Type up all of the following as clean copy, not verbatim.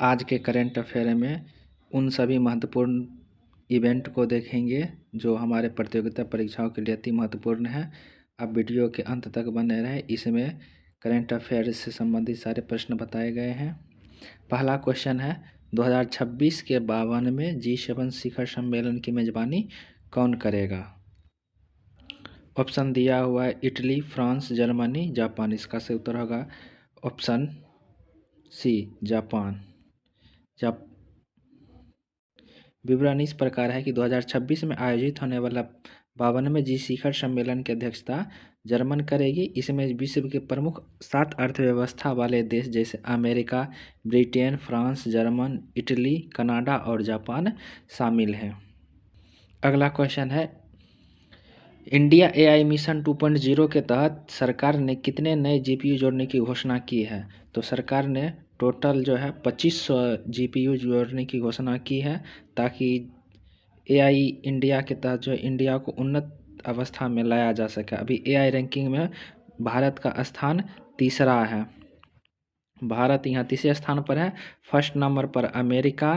आज के current affair में उन सभी महत्वपूर्ण इवेंट को देखेंगे जो हमारे प्रतियोगिता परीक्षाओं के लिए अति महत्वपूर्ण है। अब वीडियो के अंत तक बने रहें। इसमें करंट अफेयर से संबंधित सारे प्रश्न बताए गए हैं। पहला क्वेश्चन है 2026 के 52वें G7 शिखर सम्मेलन की मेजबानी कौन करेगा? ऑप्शन दिया हुआ है इटली, फ्रांस, जर्मनी, जापान। इसका सही उत्तर होगा ऑप्शन सी, जापान। विवरण इस प्रकार है कि 2026 में आयोजित होने वाला 52वें जी शिखर सम्मेलन की अध्यक्षता जर्मन करेगी। इसमें विश्व के प्रमुख 7 अर्थव्यवस्था वाले देश जैसे America, Britain, France, German, Italy, Canada और जापान शामिल हैं। अगला क्वेश्चन है इंडिया एआई मिशन 2.0 के तहत सरकार ने कितने नए जीपीयू जोड़ने की घोषणा की है? तो सरकार ने टोटल जो है 2500 जीपीयू जोड़ने की घोषणा की है ताकि एआई इंडिया के तहत जो इंडिया को उन्नत अवस्था में लाया जा सके। अभी एआई रैंकिंग में भारत का स्थान तीसरा है। भारत यहाँ तीसरे स्थान पर है। फर्स्ट नंबर पर अमेरिका,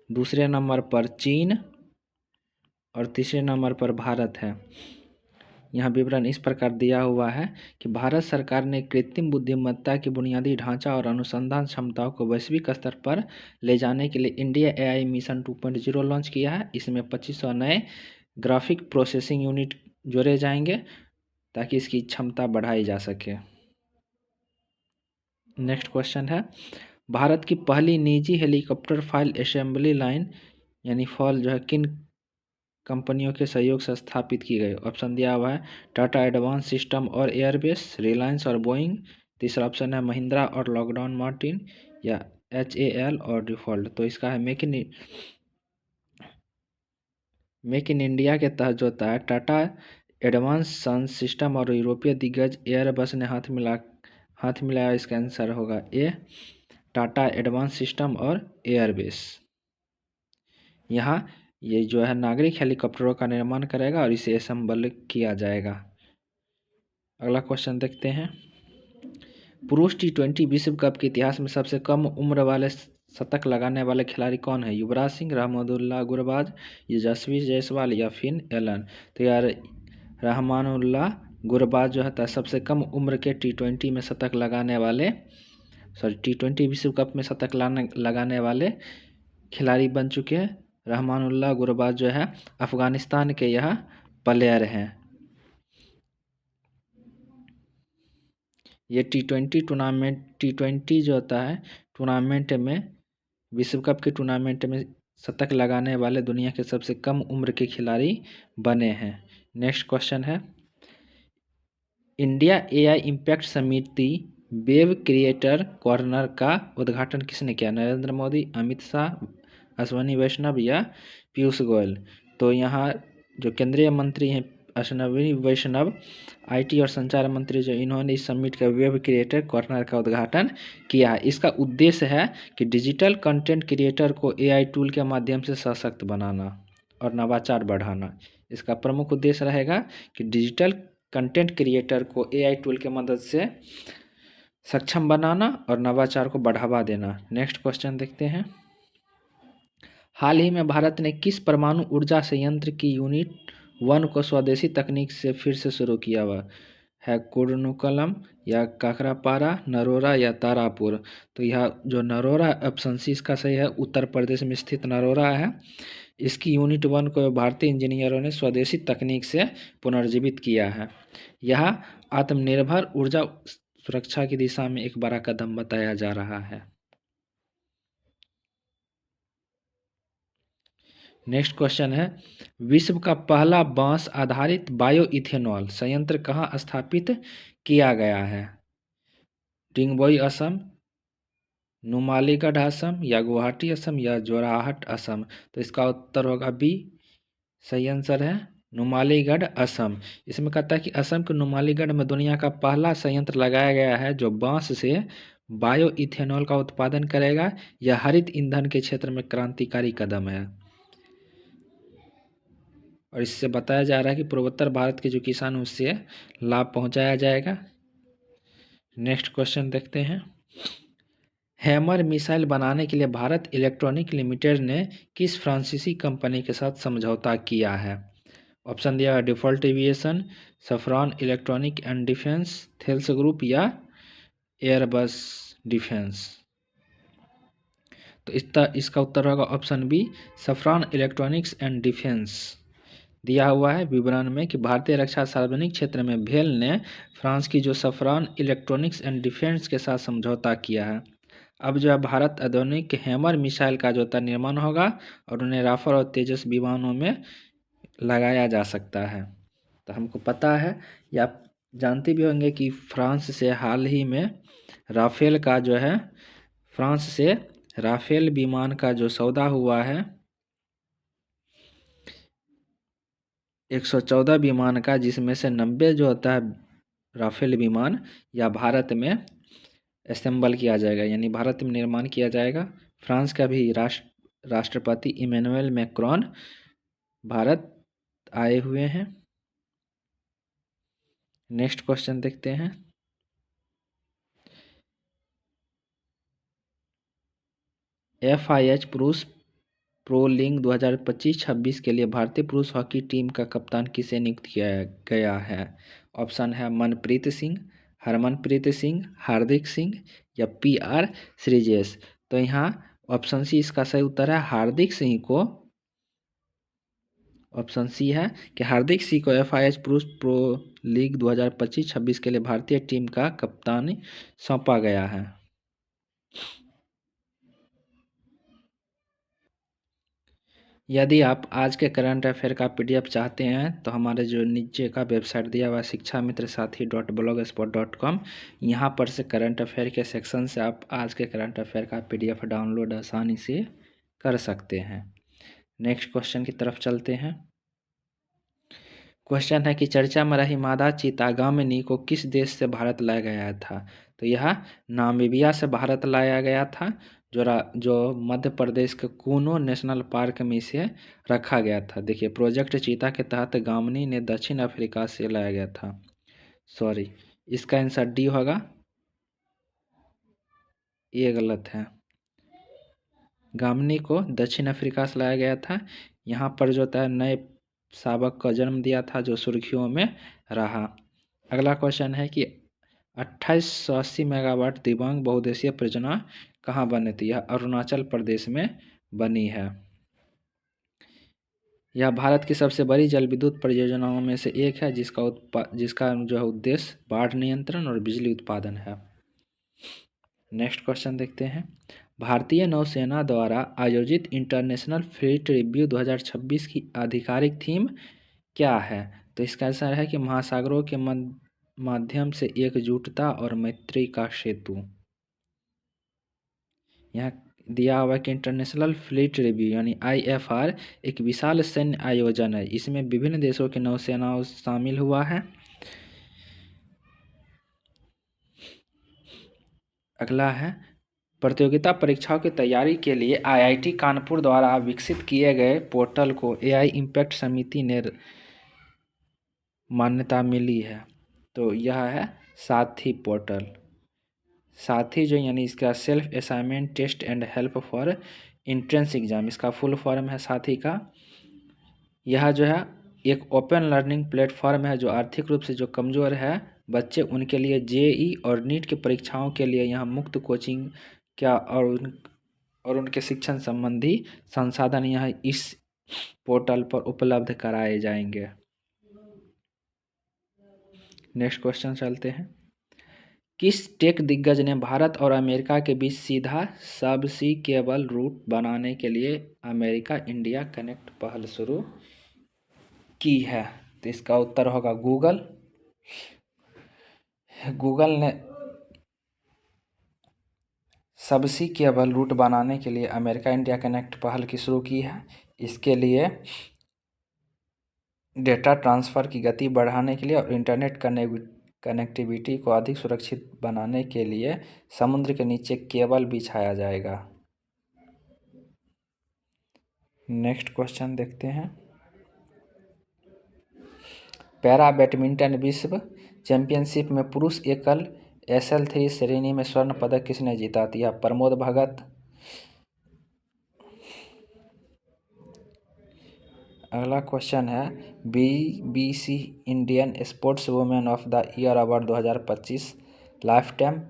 दूसरे नंबर पर चीन और तीसरे नंबर पर भारत है। यहाँ विवरण इस प्रकार दिया हुआ है कि भारत सरकार ने कृत्रिम बुद्धिमत्ता की बुनियादी ढांचा और अनुसंधान क्षमताओं को वैश्विक स्तर पर ले जाने के लिए इंडिया एआई मिशन 2.0 लॉन्च किया है। इसमें 2500 नए ग्राफिक प्रोसेसिंग यूनिट जोड़े जाएंगे ताकि इसकी क्षमता बढ़ाई जा सके। नेक्स्ट क्वेश्चन है भारत की पहली निजी हेलीकॉप्टर फाइल असेंबली लाइन यानी फॉल जो है किन कंपनियों के सहयोग से स्थापित की गई? ऑप्शन दिया हुआ है टाटा एडवांस सिस्टम और एयरबेस, रिलायंस और बोइंग। तीसरा ऑप्शन है महिंद्रा और लॉकडाउन मार्टिन या HAL और डिफॉल्ट। तो इसका है मेक इन इंडिया के तहत जो होता है टाटा एडवांस सन सिस्टम और यूरोपीय दिग्गज एयरबस ने हाथ मिलाया। इसका आंसर होगा ए, टाटा एडवांस सिस्टम और एयरबेस। यहाँ ये जो है नागरिक हेलीकॉप्टरों का निर्माण करेगा और इसे असेंबल किया जाएगा। अगला क्वेश्चन देखते हैं पुरुष T20 विश्व कप के इतिहास में सबसे कम उम्र वाले शतक लगाने वाले खिलाड़ी कौन है? युवराज सिंह, रहमानुल्लाह गुरबाज, यशस्वी जायसवाल या फिन एलन। तो यार रहमानुल्लाह गुरबाज जो है सबसे कम उम्र के T20 में शतक लगाने वाले T20 विश्व कप में शतक लगाने वाले खिलाड़ी बन चुके हैं। रहमानुल्लाह गुरबाज जो है अफगानिस्तान के यह प्लेयर हैं। ये T20 जो होता है टूर्नामेंट में विश्व कप के टूर्नामेंट में शतक लगाने वाले दुनिया के सबसे कम उम्र के खिलाड़ी बने हैं। नेक्स्ट क्वेश्चन है इंडिया एआई इम्पैक्ट समिति वेब क्रिएटर कॉर्नर का उद्घाटन किसने किया? नरेंद्र मोदी, अमित शाह, अश्विनी वैष्णव या पीयूष गोयल। तो यहाँ जो केंद्रीय मंत्री हैं अश्विनी वैष्णव, आईटी और संचार मंत्री जो इन्होंने इस समिट के वेब क्रिएटर कॉर्नर का उद्घाटन किया है। इसका उद्देश्य है कि डिजिटल कंटेंट क्रिएटर को एआई टूल के माध्यम से सशक्त बनाना और नवाचार बढ़ाना। इसका प्रमुख उद्देश्य रहेगा कि डिजिटल कंटेंट क्रिएटर को एआई टूल के मदद से सक्षम बनाना और नवाचार को बढ़ावा देना। नेक्स्ट क्वेश्चन देखते हैं हाल ही में भारत ने किस परमाणु ऊर्जा संयंत्र की यूनिट 1 को स्वदेशी तकनीक से फिर से शुरू किया हुआ है? कुर्नुकलम या काकरापारा, नरोरा या तारापुर। तो यह जो नरोरा ऑप्शन सी इसका सही है, उत्तर प्रदेश में स्थित नरोरा है। इसकी यूनिट 1 को भारतीय इंजीनियरों ने स्वदेशी तकनीक से पुनर्जीवित किया है। यह आत्मनिर्भर ऊर्जा सुरक्षा की दिशा में एक बड़ा कदम बताया जा रहा है। नेक्स्ट क्वेश्चन है विश्व का पहला बांस आधारित बायो इथेनॉल संयंत्र कहाँ स्थापित किया गया है? डिंगबोई असम, नुमालीगढ़ असम या गुवाहाटी असम या जोरहाट असम। तो इसका उत्तर होगा बी, सही आंसर है नुमालीगढ़ असम। इसमें कहता है कि असम के नुमालीगढ़ में दुनिया का पहला संयंत्र लगाया गया है जो बांस से बायो इथेनॉल का उत्पादन करेगा। यह हरित ईंधन के क्षेत्र में क्रांतिकारी कदम है और इससे बताया जा रहा है कि पूर्वोत्तर भारत के जो किसान हैं उससे लाभ पहुंचाया जाएगा। नेक्स्ट क्वेश्चन देखते हैं हैमर मिसाइल बनाने के लिए भारत इलेक्ट्रॉनिक लिमिटेड ने किस फ्रांसीसी कंपनी के साथ समझौता किया है? ऑप्शन दिया है Dassault aviation, Safran electronic and defence, Thales group या एयरबस डिफेंस। तो इसका उत्तर होगा option B, Safran electronics and defence. दिया हुआ है विवरण में कि भारतीय रक्षा सार्वजनिक क्षेत्र में भेल ने फ्रांस की जो सफ्रॉन इलेक्ट्रॉनिक्स एंड डिफेंस के साथ समझौता किया है। अब जो है भारत आधुनिक हैमर मिसाइल का जो निर्माण होगा और उन्हें राफेल और तेजस विमानों में लगाया जा सकता है। तो हमको पता है या आप जानते भी होंगे कि फ्रांस से हाल ही में राफेल का जो है फ्रांस से राफेल विमान का जो सौदा हुआ है 114 विमान का, जिसमें से 90 जो होता है राफेल विमान या भारत में असेंबल किया जाएगा, यानी भारत में निर्माण किया जाएगा। फ्रांस का भी राष्ट्रपति इमैनुअल मैक्रोन भारत आए हुए हैं। नेक्स्ट क्वेश्चन देखते हैं। FIH पुरुष प्रो लीग 2025-26 के लिए भारतीय पुरुष हॉकी टीम का कप्तान किसे नियुक्त किया गया है? ऑप्शन है मनप्रीत सिंह, हरमनप्रीत सिंह, हार्दिक सिंह या PR श्रीजेश। तो यहाँ ऑप्शन सी इसका सही उत्तर है। हार्दिक सिंह को ऑप्शन सी है कि हार्दिक सिंह को FIH पुरुष प्रो लीग 2025-26 के लिए भारतीय टीम का कप्तान सौंपा गया है। यदि आप आज के करंट अफेयर का PDF चाहते हैं तो हमारे जो नीचे का वेबसाइट दिया हुआ शिक्षा मित्र साथी .blogspot.com, यहाँ पर से करंट अफेयर के सेक्शन से आप आज के करंट अफेयर का PDF डाउनलोड आसानी से कर सकते हैं। नेक्स्ट क्वेश्चन की तरफ चलते हैं। क्वेश्चन है कि चर्चा में रही मादा चितागांगनी को किस देश से भारत लाया गया था? तो यह नामीबिया से भारत लाया गया था, जो मध्य प्रदेश के कूनो नेशनल पार्क में इसे रखा गया था। देखिए प्रोजेक्ट चीता के तहत गामनी ने दक्षिण अफ्रीका से लाया गया था। सॉरी, इसका आंसर डी होगा, ये गलत है। गामनी को दक्षिण अफ्रीका से लाया गया था। यहाँ पर जो था नए शावक का जन्म दिया था जो सुर्खियों में रहा। अगला क्वेश्चन है कि 2880 मेगावाट दिबांग बहुउद्देशीय परियोजना कहाँ बनी थी? यह अरुणाचल प्रदेश में बनी है। यह भारत की सबसे बड़ी जल विद्युत परियोजनाओं में से एक है, जिसका जो है उद्देश्य बाढ़ नियंत्रण और बिजली उत्पादन है। नेक्स्ट क्वेश्चन देखते हैं। भारतीय नौसेना द्वारा आयोजित इंटरनेशनल फ्लीट रिव्यू 2026 की आधिकारिक थीम क्या है? तो इसका आंसर है कि महासागरों के माध्यम से एकजुटता और मैत्री का सेतु। यहाँ दिया हुआ कि इंटरनेशनल फ्लीट रिव्यू यानी IFR एक विशाल सैन्य आयोजन है। इसमें विभिन्न देशों की नौसेनाओं शामिल हुआ है। अगला है प्रतियोगिता परीक्षाओं की तैयारी के लिए IIT कानपुर द्वारा विकसित किए गए पोर्टल को AI इम्पैक्ट समिति ने मान्यता मिली है। तो यह है साथी पोर्टल। साथी जो यानी इसका self assignment test and help for entrance exam, इसका फुल फॉर्म है साथी का। यह जो है एक ओपन लर्निंग प्लेटफॉर्म है जो आर्थिक रूप से जो कमज़ोर है बच्चे, उनके लिए JEE और नीट की परीक्षाओं के लिए यहाँ मुफ्त कोचिंग क्या और उनके शिक्षण संबंधी संसाधन यहाँ इस पोर्टल पर उपलब्ध कराए जाएंगे। नेक्स्ट क्वेश्चन चलते हैं। किस टेक दिग्गज ने भारत और अमेरिका के बीच सीधा सबसी केबल रूट बनाने के लिए अमेरिका इंडिया कनेक्ट पहल शुरू की है? तो इसका उत्तर होगा गूगल। गूगल ने सबसी केबल रूट बनाने के लिए अमेरिका इंडिया कनेक्ट पहल की शुरू की है। इसके लिए डेटा ट्रांसफ़र की गति बढ़ाने के लिए और इंटरनेट कनेक्टिविटी को अधिक सुरक्षित बनाने के लिए समुद्र के नीचे केबल बिछाया जाएगा। नेक्स्ट क्वेश्चन देखते हैं। पैरा बैडमिंटन विश्व चैंपियनशिप में पुरुष एकल SL3 श्रेणी में स्वर्ण पदक किसने जीता? तो यह प्रमोद भगत। अगला क्वेश्चन है BBC Indian sports women of the year award 2025 life time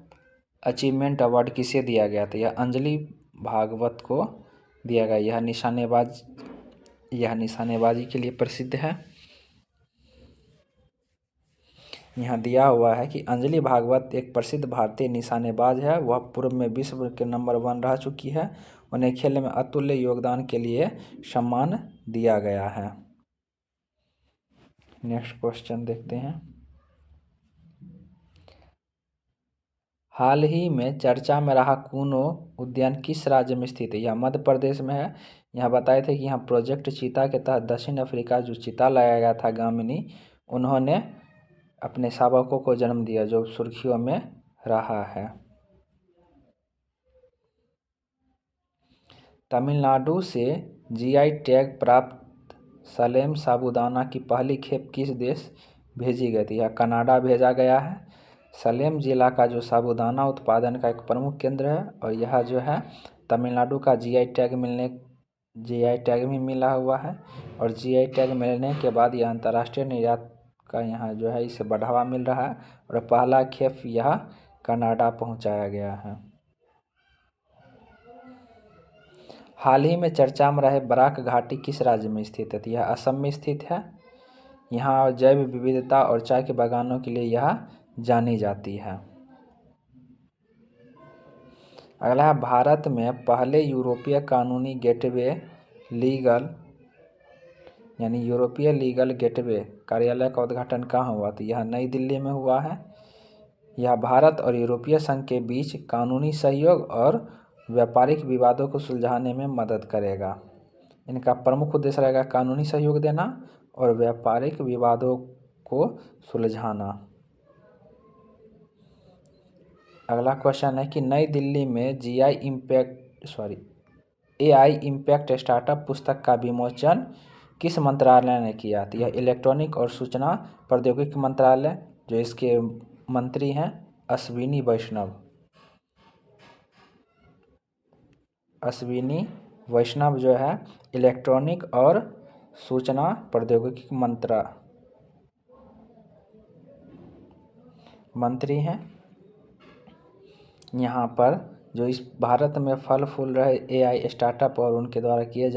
achievement award किसे दिया गया था? यह अंजलि भागवत को दिया गया। यह निशानेबाजी के लिए प्रसिद्ध है। यहाँ दिया हुआ है कि अंजलि भागवत एक प्रसिद्ध भारतीय निशानेबाज है। वह पूर्व में विश्व के नंबर 1 रह चुकी है। उन्हें खेल में अतुल्य योगदान के लिए सम्मान दिया गया है। नेक्स्ट क्वेश्चन देखते हैं। हाल ही में चर्चा में रहा कूनो उद्यान किस राज्य में स्थित है? यह मध्य प्रदेश में है। यहाँ बताए थे कि यहाँ प्रोजेक्ट चीता के तहत दक्षिण अफ्रीका जो चीता लाया गया था गामिनी, उन्होंने अपने शावकों को जन्म दिया जो सुर्खियों में रहा है। तमिलनाडु से GI टैग प्राप्त सलेम साबूदाना की पहली खेप किस देश भेजी गई थी? यह कनाडा भेजा गया है। सलेम जिला का जो साबूदाना उत्पादन का एक प्रमुख केंद्र है और यह जो है तमिलनाडु का GI टैग भी मिला हुआ है। और GI टैग मिलने के बाद यह अंतर्राष्ट्रीय निर्यात का यहाँ जो है इसे बढ़ावा मिल रहा है और पहला खेप यह कनाडा पहुँचाया गया है। हाल ही में चर्चा में रहे बराक घाटी किस राज्य में स्थित है? तो यह असम में स्थित है। यहाँ जैव विविधता और चाय के बागानों के लिए यह जानी जाती है। अगला है भारत में पहले यूरोपीय कानूनी गेटवे लीगल यानी यूरोपीय लीगल गेटवे कार्यालय का उद्घाटन कहाँ हुआ? तो यह नई दिल्ली में हुआ है। यह भारत और यूरोपीय संघ के बीच कानूनी सहयोग और व्यापारिक विवादों को सुलझाने में मदद करेगा। इनका प्रमुख उद्देश्य रहेगा कानूनी सहयोग देना और व्यापारिक विवादों को सुलझाना। अगला क्वेश्चन है कि नई दिल्ली में AI इम्पैक्ट स्टार्टअप पुस्तक का विमोचन किस मंत्रालय ने किया? तो यह इलेक्ट्रॉनिक और सूचना प्रौद्योगिकी मंत्रालय, जो इसके मंत्री हैं अश्विनी वैष्णव जो है इलेक्ट्रॉनिक और सूचना प्रौद्योगिकी मंत्री हैं। यहाँ पर जो इस भारत में फल फूल रहे AI स्टार्टअप और उनके द्वारा किए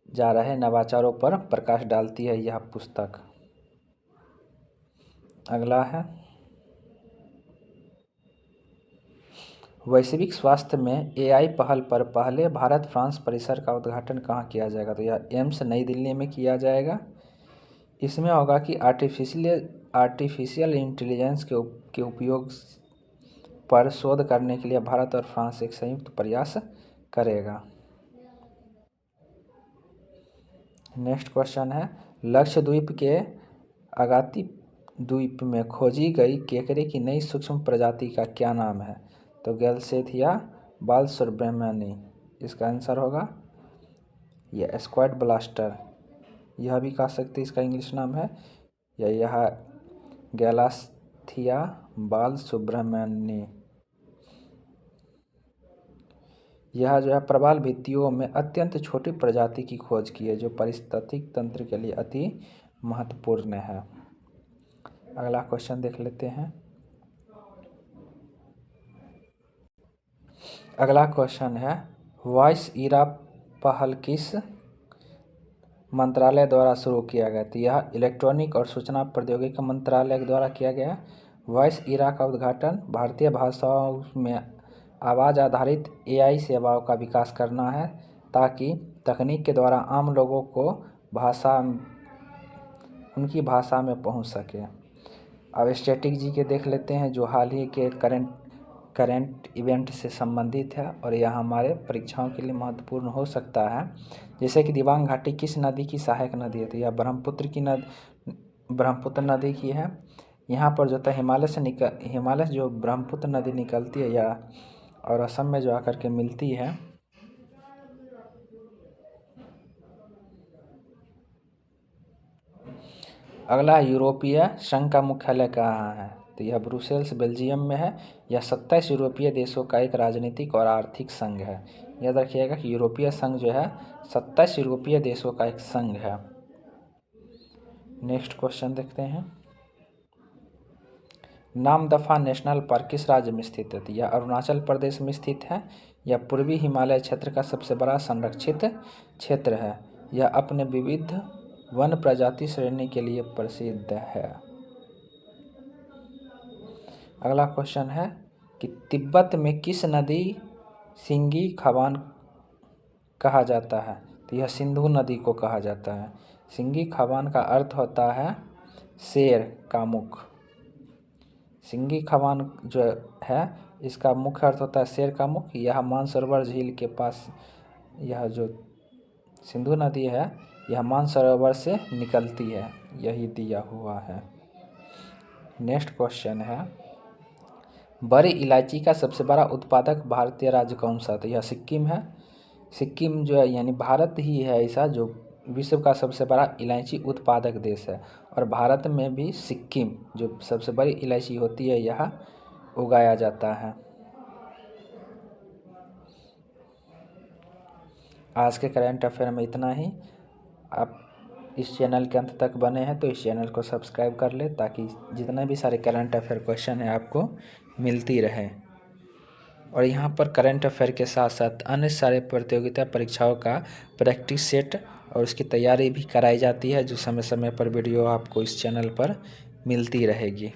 जा रहे नवाचारों पर प्रकाश डालती है यह पुस्तक। अगला है वैश्विक स्वास्थ्य में AI पहल पर पहले भारत फ्रांस परिसर का उद्घाटन कहाँ किया जाएगा? तो यह एम्स नई दिल्ली में किया जाएगा। इसमें होगा कि आर्टिफिशियल इंटेलिजेंस के उपयोग पर शोध करने के लिए भारत और फ्रांस एक संयुक्त प्रयास करेगा। नेक्स्ट क्वेश्चन है लक्षद्वीप के अगाती द्वीप में खोजी गई केकड़े की नई सूक्ष्म प्रजाति का क्या नाम है? तो गैलसेथिया बालसुब्रमणी इसका आंसर होगा। यह स्क्वाड ब्लास्टर यह भी कह सकते इसका इंग्लिश नाम है या यह गैलाथिया बालसुब्रमणी। यह जो है प्रवाल भित्तियों में अत्यंत छोटी प्रजाति की खोज की है जो पारिस्थितिक तंत्र के लिए अति महत्वपूर्ण है। अगला क्वेश्चन देख लेते हैं। अगला क्वेश्चन है वॉइस इरा पहल किस मंत्रालय द्वारा शुरू किया गया? तो यह इलेक्ट्रॉनिक और सूचना प्रौद्योगिकी मंत्रालय के द्वारा किया गया। वॉइस इरा का उद्घाटन भारतीय भाषाओं में आवाज़ आधारित AI सेवाओं का विकास करना है ताकि तकनीक के द्वारा आम लोगों को उनकी भाषा में पहुंच सके। अब स्टैटिक जी के देख लेते हैं जो हाल ही के करंट इवेंट से संबंधित है और यह हमारे परीक्षाओं के लिए महत्वपूर्ण हो सकता है। जैसे कि दिबांग घाटी किस नदी की सहायक नदी है? तो यह ब्रह्मपुत्र नदी की है। यहाँ पर जो है हिमालय से जो ब्रह्मपुत्र नदी निकलती है या और असम में जो आकर के मिलती है। अगला यूरोपीय संघ का मुख्यालय कहाँ है? तो यह ब्रुसेल्स बेल्जियम में है। यह 27 यूरोपीय देशों का एक राजनीतिक और आर्थिक संघ है। याद रखिएगा कि यूरोपीय संघ जो है 27 यूरोपीय देशों का एक संघ है। नेक्स्ट क्वेश्चन देखते हैं। नामदफा नेशनल पार्क किस राज्य में स्थित है? तो यह अरुणाचल प्रदेश में स्थित है। यह पूर्वी हिमालय क्षेत्र का सबसे बड़ा संरक्षित क्षेत्र है। यह अपने विविध वन प्रजाति श्रेणी के लिए प्रसिद्ध है। अगला क्वेश्चन है कि तिब्बत में किस नदी सिंगी खवान कहा जाता है? तो यह सिंधु नदी को कहा जाता है। सिंगी खवान का अर्थ होता है शेर का मुख। सिंगी खवान जो है इसका मुख्य अर्थ होता है शेर का मुख। यह मानसरोवर झील के पास, यह जो सिंधु नदी है यह मानसरोवर से निकलती है, यही दिया हुआ है। नेक्स्ट क्वेश्चन है, बड़ी इलायची का सबसे बड़ा उत्पादक भारतीय राज्य कौन सा? तो यह सिक्किम है। सिक्किम जो है यानी भारत ही है ऐसा जो विश्व का सबसे बड़ा इलायची उत्पादक देश है। और भारत में भी सिक्किम जो सबसे बड़ी इलायची होती है यह उगाया जाता है। आज के करंट अफेयर में इतना ही। आप इस चैनल के अंत तक बने हैं तो इस चैनल को सब्सक्राइब कर ले ताकि जितने भी सारे करंट अफेयर क्वेश्चन है आपको मिलती रहे। और यहाँ पर करंट अफेयर के साथ साथ अन्य सारे प्रतियोगिता परीक्षाओं का प्रैक्टिस सेट और उसकी तैयारी भी कराई जाती है, जो समय समय पर वीडियो आपको इस चैनल पर मिलती रहेगी।